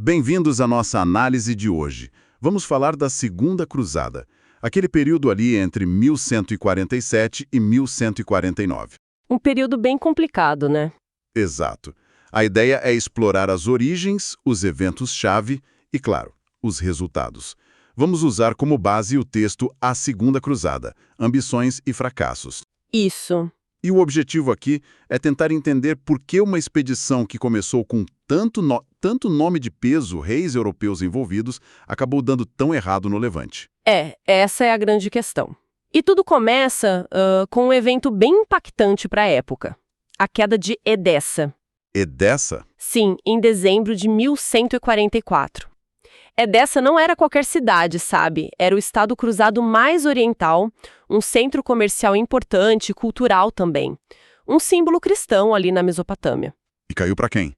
Bem-vindos à nossa análise de hoje. Vamos falar da Segunda Cruzada, aquele período ali entre 1147 e 1149. Um período bem complicado, né? Exato. A ideia é explorar as origens, os eventos-chave e, claro, os resultados. Vamos usar como base o texto A Segunda Cruzada, Ambições e Fracassos. Isso. E o objetivo aqui é tentar entender por que uma expedição que começou com tanto nome de peso, reis europeus envolvidos, acabou dando tão errado no Levante. Essa é a grande questão. E tudo começa com um evento bem impactante para a época. A queda de Edessa. Edessa? Sim, em dezembro de 1144. Edessa não era qualquer cidade, sabe? Era o estado cruzado mais oriental, um centro comercial importante e cultural também. Um símbolo cristão ali na Mesopotâmia. E caiu para quem?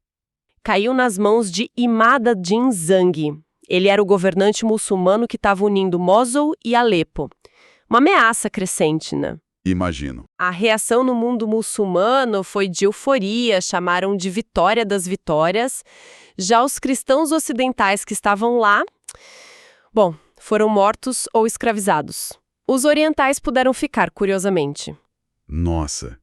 Caiu nas mãos de Imad ad-Din Zanghi. Ele era o governante muçulmano que estava unindo Mosul e Alepo. Uma ameaça crescente, né? Imagino. A reação no mundo muçulmano foi de euforia, chamaram de vitória das vitórias. Já os cristãos ocidentais que estavam lá, foram mortos ou escravizados. Os orientais puderam ficar, curiosamente. Nossa!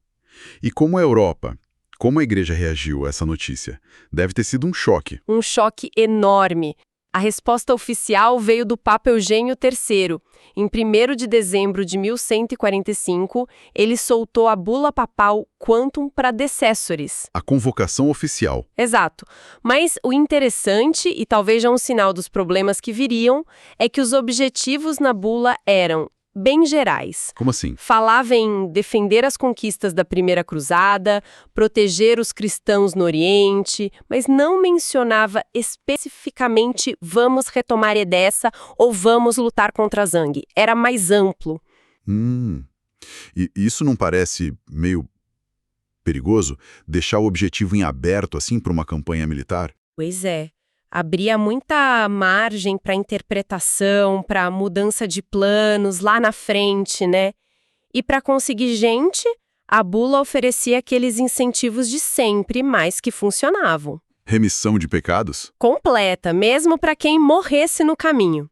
E como a Europa? Como a igreja reagiu a essa notícia? Deve ter sido um choque. Um choque enorme. A resposta oficial veio do Papa Eugênio III. Em 1º de dezembro de 1145, ele soltou a bula papal Quantum Pradecessoris. A convocação oficial. Exato. Mas o interessante, e talvez já um sinal dos problemas que viriam, é que os objetivos na bula eram bem gerais. Como assim? Falava em defender as conquistas da Primeira Cruzada, proteger os cristãos no Oriente, mas não mencionava especificamente vamos retomar Edessa ou vamos lutar contra Zanghi. Era mais amplo. E isso não parece meio perigoso? Deixar o objetivo em aberto assim para uma campanha militar? Pois é. Abria muita margem para interpretação, para mudança de planos lá na frente, né? E para conseguir gente, a bula oferecia aqueles incentivos de sempre, mas que funcionavam. Remissão de pecados? Completa, mesmo para quem morresse no caminho.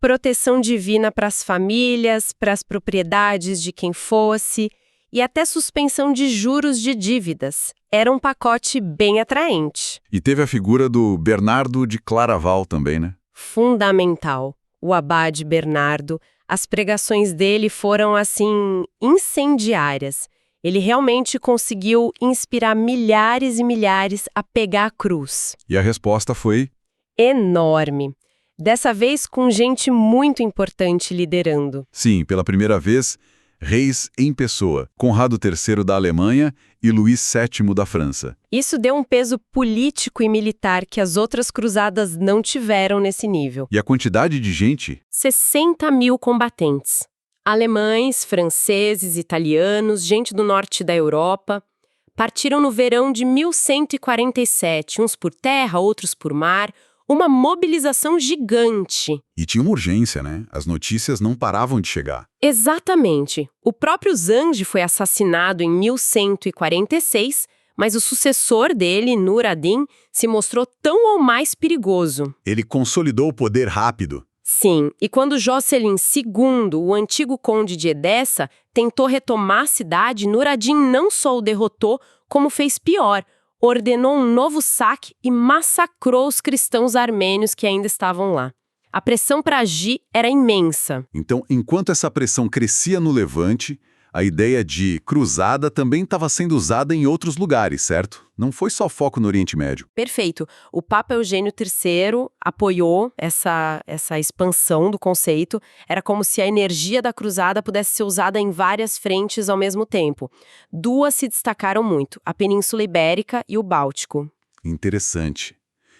Proteção divina para as famílias, para as propriedades de quem fosse, e até suspensão de juros de dívidas. Era um pacote bem atraente. E teve a figura do Bernardo de Claraval também, né? Fundamental. O abade Bernardo. As pregações dele foram, assim, incendiárias. Ele realmente conseguiu inspirar milhares e milhares a pegar a cruz. E a resposta foi? Enorme. Dessa vez com gente muito importante liderando. Sim, pela primeira vez, reis em pessoa, Conrado III da Alemanha e Luís VII da França. Isso deu um peso político e militar que as outras cruzadas não tiveram nesse nível. E a quantidade de gente? 60 mil combatentes. Alemães, franceses, italianos, gente do norte da Europa. Partiram no verão de 1147, uns por terra, outros por mar. Uma mobilização gigante. E tinha uma urgência, né? As notícias não paravam de chegar. Exatamente. O próprio Zanghi foi assassinado em 1146, mas o sucessor dele, Nur ad-Din, se mostrou tão ou mais perigoso. Ele consolidou o poder rápido. Sim, e quando Jocelyn II, o antigo conde de Edessa, tentou retomar a cidade, Nur ad-Din não só o derrotou, como fez pior. Ordenou um novo saque e massacrou os cristãos armênios que ainda estavam lá. A pressão para agir era imensa. Então, enquanto essa pressão crescia no Levante, a ideia de cruzada também estava sendo usada em outros lugares, certo? Não foi só foco no Oriente Médio. Perfeito. O Papa Eugênio III apoiou essa expansão do conceito. Era como se a energia da cruzada pudesse ser usada em várias frentes ao mesmo tempo. Duas se destacaram muito, a Península Ibérica e o Báltico. Interessante.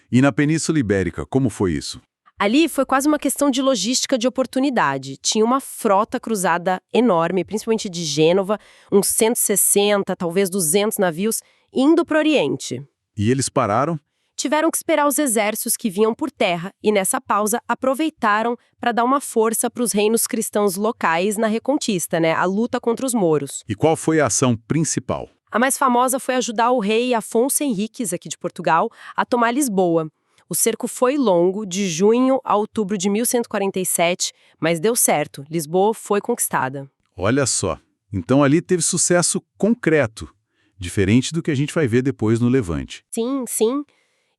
E na Península Ibérica, como foi isso? Ali foi quase uma questão de logística de oportunidade. Tinha uma frota cruzada enorme, principalmente de Gênova, uns 160, talvez 200 navios, indo para o Oriente. E eles pararam? Tiveram que esperar os exércitos que vinham por terra e, nessa pausa, aproveitaram para dar uma força para os reinos cristãos locais na reconquista, né? A luta contra os mouros. E qual foi a ação principal? A mais famosa foi ajudar o rei Afonso Henriques, aqui de Portugal, a tomar Lisboa. O cerco foi longo, de junho a outubro de 1147, mas deu certo. Lisboa foi conquistada. Olha só, então ali teve sucesso concreto, diferente do que a gente vai ver depois no Levante. Sim, sim.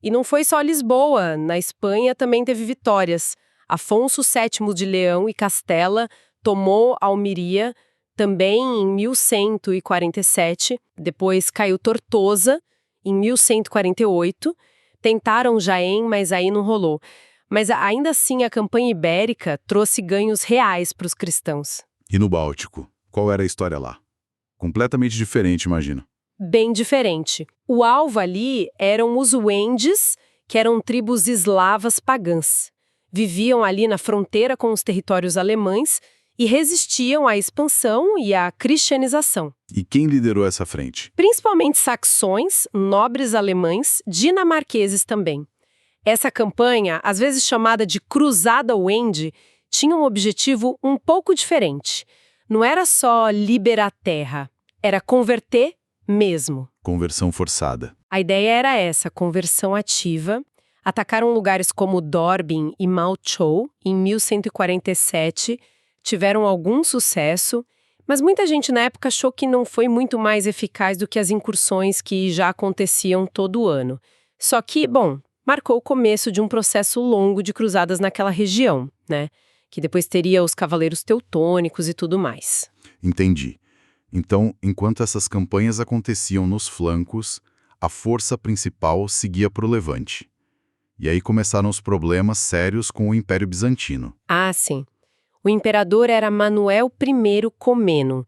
E não foi só Lisboa. Na Espanha também teve vitórias. Afonso VII de Leão e Castela tomou Almeria também em 1147. Depois caiu Tortosa em 1148. Tentaram Jaén, mas aí não rolou. Mas ainda assim a campanha ibérica trouxe ganhos reais para os cristãos. E no Báltico, qual era a história lá? Completamente diferente, imagino. Bem diferente. O alvo ali eram os Wendes, que eram tribos eslavas pagãs. Viviam ali na fronteira com os territórios alemães e resistiam à expansão e à cristianização. E quem liderou essa frente? Principalmente saxões, nobres alemães, dinamarqueses também. Essa campanha, às vezes chamada de Cruzada Wende, tinha um objetivo um pouco diferente. Não era só liberar a terra, era converter mesmo. Conversão forçada. A ideia era essa, conversão ativa. Atacaram lugares como Dorbin e Malchow em 1147, tiveram algum sucesso, mas muita gente na época achou que não foi muito mais eficaz do que as incursões que já aconteciam todo ano. Só que, bom, marcou o começo de um processo longo de cruzadas naquela região, né? Que depois teria os cavaleiros teutônicos e tudo mais. Entendi. Então, enquanto essas campanhas aconteciam nos flancos, a força principal seguia para o Levante. E aí começaram os problemas sérios com o Império Bizantino. Ah, sim. O imperador era Manuel I Comneno,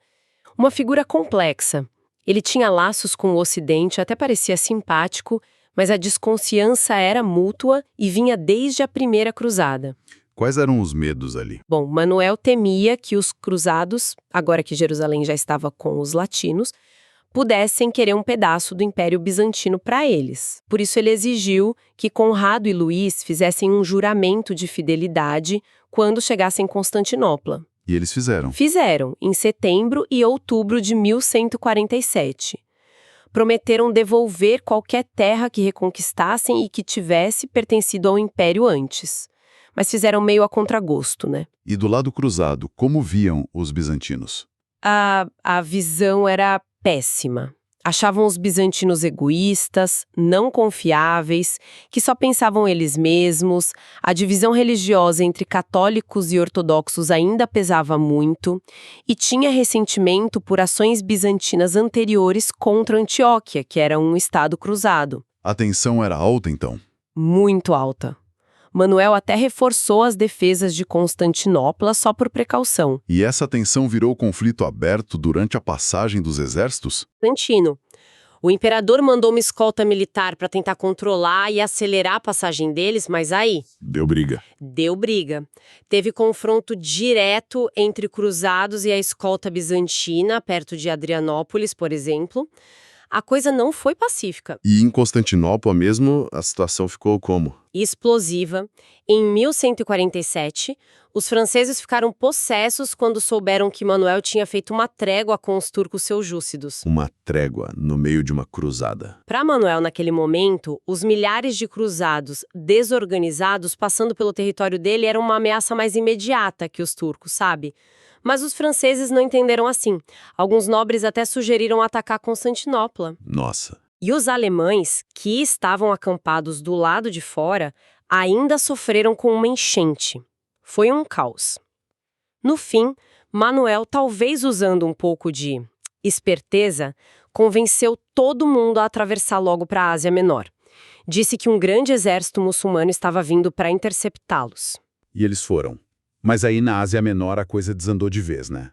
uma figura complexa. Ele tinha laços com o Ocidente, até parecia simpático, mas a desconfiança era mútua e vinha desde a primeira cruzada. Quais eram os medos ali? Bom, Manuel temia que os cruzados, agora que Jerusalém já estava com os latinos, pudessem querer um pedaço do Império Bizantino para eles. Por isso ele exigiu que Conrado e Luís fizessem um juramento de fidelidade quando chegassem em Constantinopla. E eles fizeram. Fizeram, em setembro e outubro de 1147. Prometeram devolver qualquer terra que reconquistassem e que tivesse pertencido ao Império antes. Mas fizeram meio a contragosto, né? E do lado cruzado, como viam os bizantinos? A visão era péssima. Achavam os bizantinos egoístas, não confiáveis, que só pensavam eles mesmos. A divisão religiosa entre católicos e ortodoxos ainda pesava muito e tinha ressentimento por ações bizantinas anteriores contra Antioquia, que era um estado cruzado. A tensão era alta, então? Muito alta. Manuel até reforçou as defesas de Constantinopla só por precaução. E essa tensão virou conflito aberto durante a passagem dos exércitos? Constantino. O imperador mandou uma escolta militar para tentar controlar e acelerar a passagem deles, mas aí... Deu briga. Deu briga. Teve confronto direto entre cruzados e a escolta bizantina, perto de Adrianópolis, por exemplo. A coisa não foi pacífica. E em Constantinopla mesmo, a situação ficou como? Explosiva. Em 1147, os franceses ficaram possessos quando souberam que Manuel tinha feito uma trégua com os turcos seljúcidos. Uma trégua no meio de uma cruzada. Para Manuel, naquele momento, os milhares de cruzados desorganizados passando pelo território dele eram uma ameaça mais imediata que os turcos, sabe? Mas os franceses não entenderam assim. Alguns nobres até sugeriram atacar Constantinopla. Nossa. E os alemães, que estavam acampados do lado de fora, ainda sofreram com uma enchente. Foi um caos. No fim, Manuel, talvez usando um pouco de esperteza, convenceu todo mundo a atravessar logo para a Ásia Menor. Disse que um grande exército muçulmano estava vindo para interceptá-los. E eles foram. Mas aí na Ásia Menor a coisa desandou de vez, né?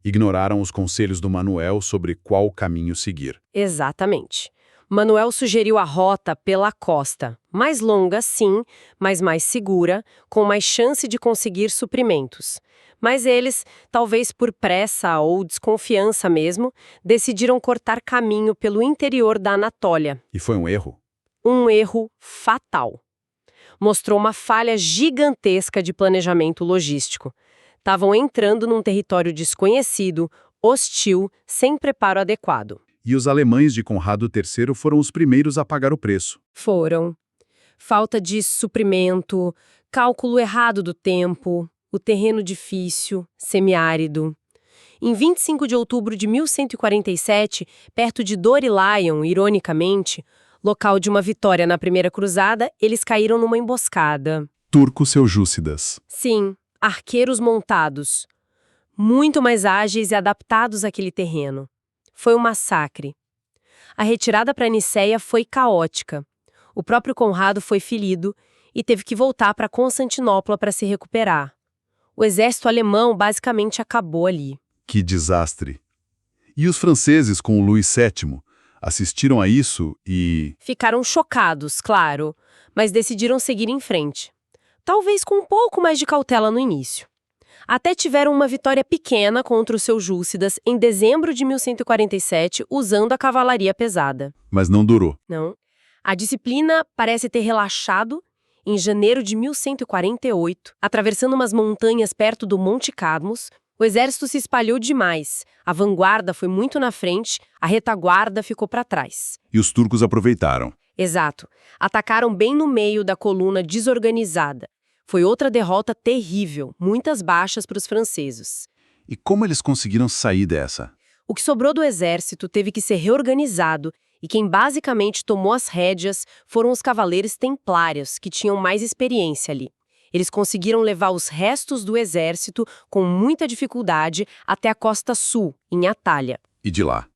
Ignoraram os conselhos do Manuel sobre qual caminho seguir. Exatamente. Manuel sugeriu a rota pela costa, mais longa, sim, mas mais segura, com mais chance de conseguir suprimentos. Mas eles, talvez por pressa ou desconfiança mesmo, decidiram cortar caminho pelo interior da Anatólia. E foi um erro? Um erro fatal. Mostrou uma falha gigantesca de planejamento logístico. Estavam entrando num território desconhecido, hostil, sem preparo adequado. E os alemães de Conrado III foram os primeiros a pagar o preço. Foram. Falta de suprimento, cálculo errado do tempo, o terreno difícil, semiárido. Em 25 de outubro de 1147, perto de Dorylaeum, ironicamente, local de uma vitória na Primeira Cruzada, eles caíram numa emboscada. Turcos seljúcidas. Sim, arqueiros montados, muito mais ágeis e adaptados àquele terreno. Foi um massacre. A retirada para Nicéia foi caótica. O próprio Conrado foi ferido e teve que voltar para Constantinopla para se recuperar. O exército alemão basicamente acabou ali. Que desastre! E os franceses com o Luís VII assistiram a isso e... Ficaram chocados, claro, mas decidiram seguir em frente. Talvez com um pouco mais de cautela no início. Até tiveram uma vitória pequena contra os seljúcidas em dezembro de 1147, usando a cavalaria pesada. Mas não durou. Não. A disciplina parece ter relaxado em janeiro de 1148, atravessando umas montanhas perto do Monte Cadmos. O exército se espalhou demais. A vanguarda foi muito na frente, a retaguarda ficou para trás. E os turcos aproveitaram. Exato. Atacaram bem no meio da coluna desorganizada. Foi outra derrota terrível, muitas baixas para os franceses. E como eles conseguiram sair dessa? O que sobrou do exército teve que ser reorganizado e quem basicamente tomou as rédeas foram os cavaleiros templários, que tinham mais experiência ali. Eles conseguiram levar os restos do exército com muita dificuldade até a costa sul, em Atália. E de lá?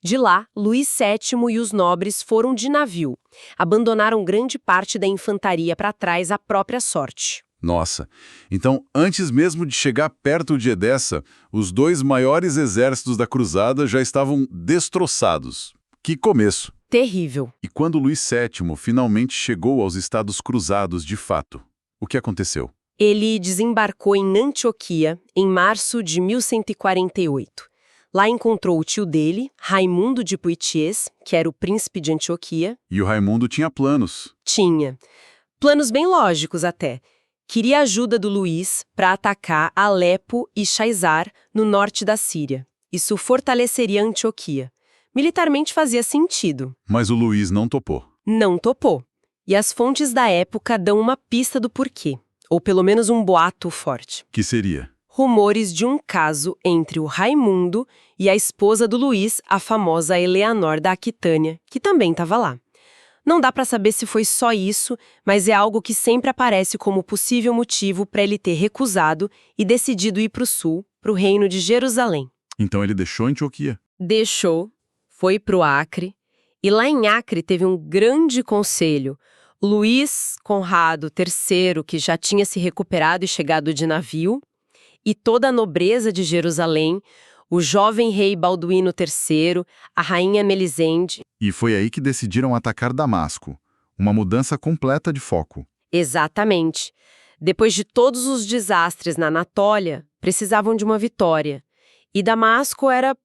De lá, Luís VII e os nobres foram de navio. Abandonaram grande parte da infantaria para trás à própria sorte. Nossa, então antes mesmo de chegar perto de Edessa, os dois maiores exércitos da cruzada já estavam destroçados. Que começo! Terrível. E quando Luís VII finalmente chegou aos Estados Cruzados de fato, o que aconteceu? Ele desembarcou em Antioquia em março de 1148. Lá encontrou o tio dele, Raimundo de Poitiers, que era o príncipe de Antioquia. E o Raimundo tinha planos. Tinha. Planos bem lógicos até. Queria a ajuda do Luís para atacar Alepo e Chaizar, no norte da Síria. Isso fortaleceria Antioquia. Militarmente fazia sentido. Mas o Luís não topou. Não topou. E as fontes da época dão uma pista do porquê. Ou pelo menos um boato forte. Que seria? Rumores de um caso entre o Raimundo e a esposa do Luís, a famosa Eleanor da Aquitânia, que também estava lá. Não dá para saber se foi só isso, mas é algo que sempre aparece como possível motivo para ele ter recusado e decidido ir para o sul, para o reino de Jerusalém. Então ele deixou Antioquia. Deixou, foi para o Acre, e lá em Acre teve um grande conselho. Luís Conrado III, que já tinha se recuperado e chegado de navio, e toda a nobreza de Jerusalém, o jovem rei Balduíno III, a rainha Melisende. E foi aí que decidiram atacar Damasco. Uma mudança completa de foco. Exatamente. Depois de todos os desastres na Anatólia, precisavam de uma vitória. E Damasco era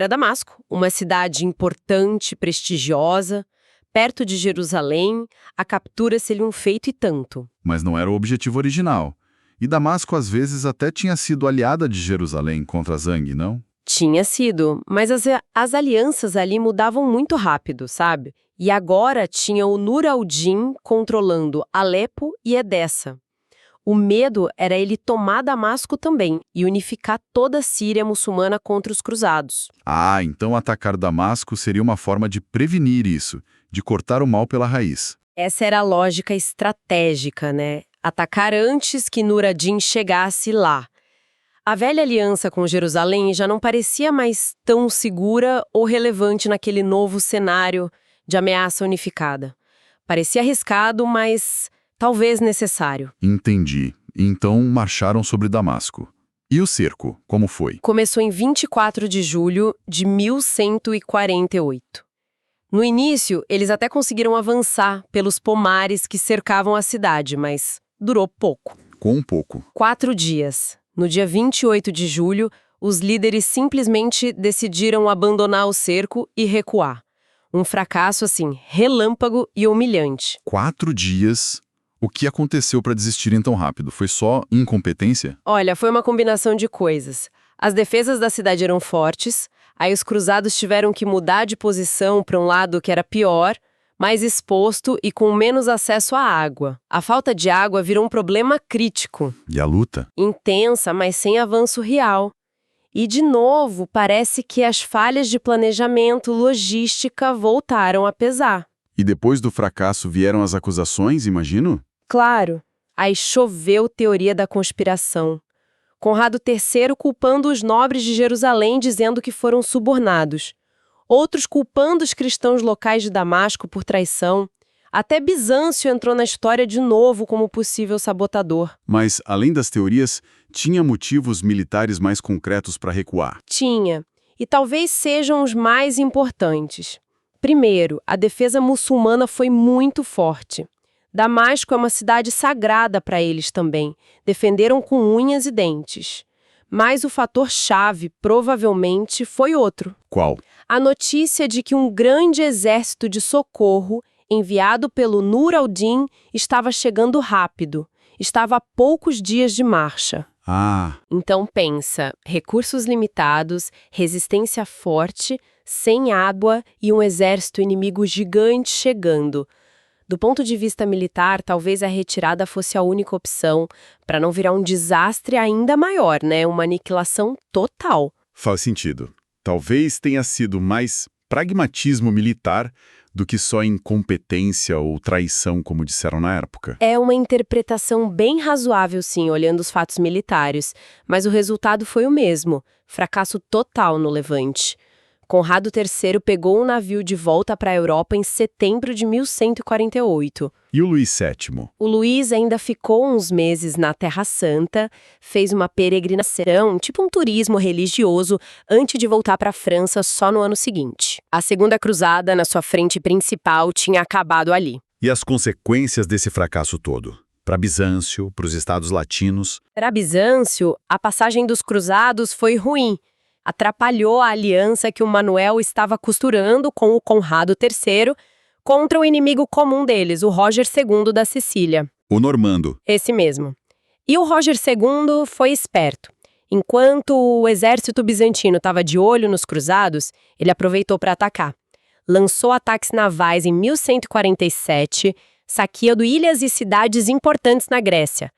Damasco, uma cidade importante, prestigiosa. Perto de Jerusalém, a captura seria um feito e tanto. Mas não era o objetivo original. E Damasco, às vezes, até tinha sido aliada de Jerusalém contra Zang, não? Tinha sido, mas as alianças ali mudavam muito rápido, sabe? E agora tinha o Nur al-Din controlando Alepo e Edessa. O medo era ele tomar Damasco também e unificar toda a Síria muçulmana contra os cruzados. Ah, então atacar Damasco seria uma forma de prevenir isso, de cortar o mal pela raiz. Essa era a lógica estratégica, né? Atacar antes que Nur ad-Din chegasse lá. A velha aliança com Jerusalém já não parecia mais tão segura ou relevante naquele novo cenário de ameaça unificada. Parecia arriscado, mas talvez necessário. Entendi. Então marcharam sobre Damasco. E o cerco, como foi? Começou em 24 de julho de 1148. No início, eles até conseguiram avançar pelos pomares que cercavam a cidade, mas durou pouco. Com um pouco. 4 dias. No dia 28 de julho, os líderes simplesmente decidiram abandonar o cerco e recuar. Um fracasso, assim, relâmpago e humilhante. 4 dias. O que aconteceu para desistirem tão rápido? Foi só incompetência? Olha, foi uma combinação de coisas. As defesas da cidade eram fortes, aí os cruzados tiveram que mudar de posição para um lado que era pior, mais exposto e com menos acesso à água. A falta de água virou um problema crítico, E a luta? intensa, mas sem avanço real. E, de novo, parece que as falhas de planejamento, logística voltaram a pesar. E depois do fracasso vieram as acusações, imagino? Claro, aí choveu teoria da conspiração. Conrado III culpando os nobres de Jerusalém, dizendo que foram subornados. Outros culpando os cristãos locais de Damasco por traição. Até Bizâncio entrou na história de novo como possível sabotador. Mas, além das teorias, tinha motivos militares mais concretos para recuar. Tinha, e talvez sejam os mais importantes. Primeiro, a defesa muçulmana foi muito forte. Damasco é uma cidade sagrada para eles também. Defenderam com unhas e dentes. Mas o fator-chave, provavelmente, foi outro. Qual? A notícia de que um grande exército de socorro, enviado pelo Nur al-Din, estava chegando rápido. Estava a poucos dias de marcha. Ah, Então pensa, recursos limitados, resistência forte, sem água e um exército inimigo gigante chegando. Do ponto de vista militar, talvez a retirada fosse a única opção, para não virar um desastre ainda maior, né? Uma aniquilação total. faz sentido. Talvez tenha sido mais pragmatismo militar do que só incompetência ou traição, como disseram na época. É uma interpretação bem razoável, sim, olhando os fatos militares, mas o resultado foi o mesmo, fracasso total no Levante. Conrado III pegou um navio de volta para a Europa em setembro de 1148. E o Luís VII? O Luís ainda ficou uns meses na Terra Santa, fez uma peregrinação, tipo um turismo religioso, antes de voltar para a França só no ano seguinte. A Segunda Cruzada, na sua frente principal, tinha acabado ali. E as consequências desse fracasso todo? Para Bizâncio, para os estados latinos? Para Bizâncio, a passagem dos cruzados foi ruim. Atrapalhou a aliança que o Manuel estava costurando com o Conrado III contra o inimigo comum deles, o Roger II da Sicília. O normando. Esse mesmo. E o Roger II foi esperto. Enquanto o exército bizantino estava de olho nos cruzados, ele aproveitou para atacar. Lançou ataques navais em 1147, saqueando ilhas e cidades importantes na Grécia.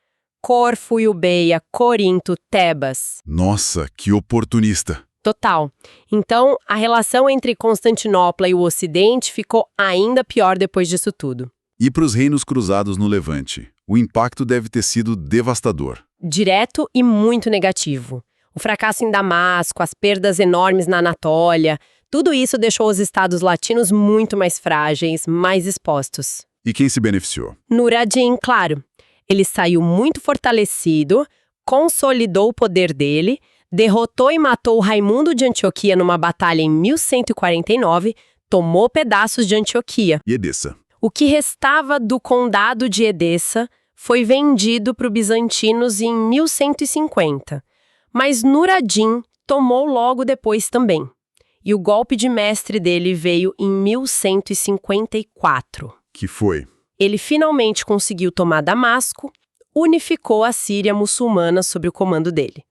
Corfo, Eubeia, Corinto, Tebas. Nossa, que oportunista. Total. Então, a relação entre Constantinopla e o Ocidente ficou ainda pior depois disso tudo. E para os reinos cruzados no Levante? O impacto deve ter sido devastador. Direto e muito negativo. O fracasso em Damasco, as perdas enormes na Anatólia, tudo isso deixou os estados latinos muito mais frágeis, mais expostos. E quem se beneficiou? Nur ad-Din, claro. Ele saiu muito fortalecido, consolidou o poder dele, derrotou e matou Raimundo de Antioquia numa batalha em 1149, tomou pedaços de Antioquia. E Edessa? O que restava do condado de Edessa foi vendido para os bizantinos em 1150, mas Nur ad-Din tomou logo depois também. E o golpe de mestre dele veio em 1154. Que foi? Ele finalmente conseguiu tomar Damasco, unificou a Síria muçulmana sob o comando dele.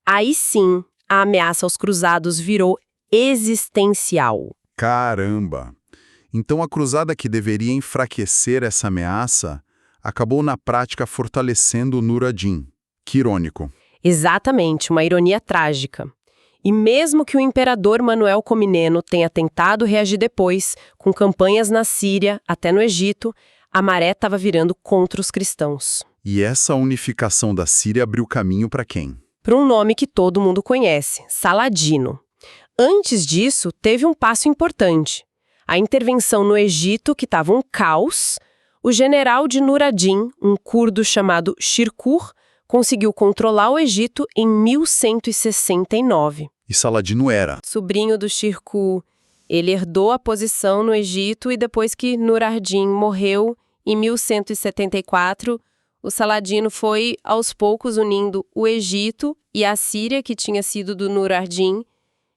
Aí sim, a ameaça aos cruzados virou existencial. Caramba! Então a cruzada que deveria enfraquecer essa ameaça acabou na prática fortalecendo Nur ad-Din. Que irônico. Exatamente, uma ironia trágica. E mesmo que o imperador Manuel Comneno tenha tentado reagir depois, com campanhas na Síria, até no Egito, a maré estava virando contra os cristãos. E essa unificação da Síria abriu caminho para quem? Para um nome que todo mundo conhece, Saladino. Antes disso, teve um passo importante. A intervenção no Egito, que estava um caos, o general de Nur ad-Din, um curdo chamado Shirkuh, conseguiu controlar o Egito em 1169. E Saladino era? Sobrinho do Shirkuh. Ele herdou a posição no Egito e depois que Nur ad-Din morreu, em 1174, o Saladino foi, aos poucos, unindo o Egito e a Síria, que tinha sido do Nur ad-Din.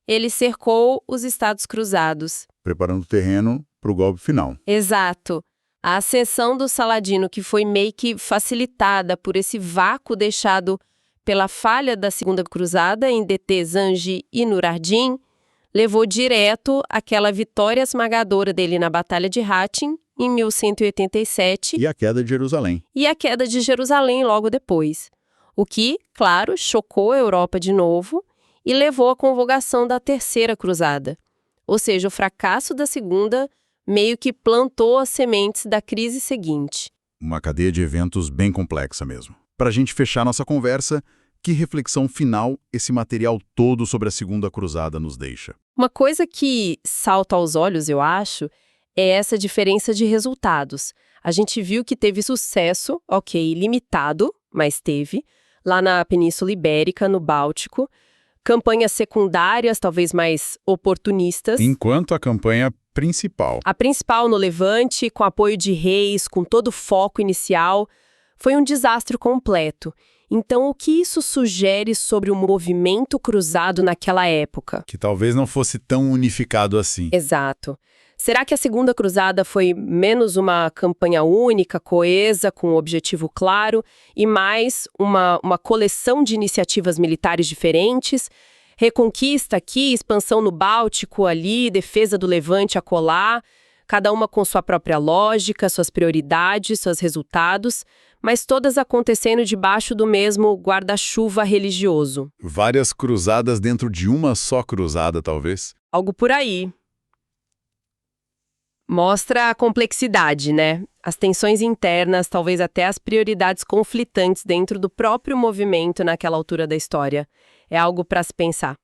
Ele cercou os Estados Cruzados. Preparando o terreno para o golpe final. Exato. A ascensão do Saladino, que foi meio que facilitada por esse vácuo deixado pela falha da Segunda Cruzada em deter Zangi e Nur ad-Din, levou direto àquela vitória esmagadora dele na Batalha de Hattin, em 1187, E a queda de Jerusalém. e a queda de Jerusalém logo depois. O que, claro, chocou a Europa de novo e levou à convocação da Terceira Cruzada. Ou seja, o fracasso da Segunda meio que plantou as sementes da crise seguinte. Uma cadeia de eventos bem complexa mesmo. Para a gente fechar nossa conversa, que reflexão final esse material todo sobre a Segunda Cruzada nos deixa? Uma coisa que salta aos olhos, eu acho, é essa diferença de resultados. A gente viu que teve sucesso, ok, limitado, mas teve, lá na Península Ibérica, no Báltico, campanhas secundárias, talvez mais oportunistas. Enquanto a campanha principal. A principal no Levante, com apoio de reis, com todo o foco inicial, foi um desastre completo. Então, o que isso sugere sobre o movimento cruzado naquela época? Que talvez não fosse tão unificado assim. Exato. Será que a Segunda Cruzada foi menos uma campanha única, coesa, com um objetivo claro, e mais uma coleção de iniciativas militares diferentes? Reconquista aqui, expansão no Báltico ali, defesa do Levante acolá, cada uma com sua própria lógica, suas prioridades, seus resultados, mas todas acontecendo debaixo do mesmo guarda-chuva religioso. Várias cruzadas dentro de uma só cruzada, talvez. Algo por aí. Mostra a complexidade, né? As tensões internas, talvez até as prioridades conflitantes dentro do próprio movimento naquela altura da história. É algo para se pensar.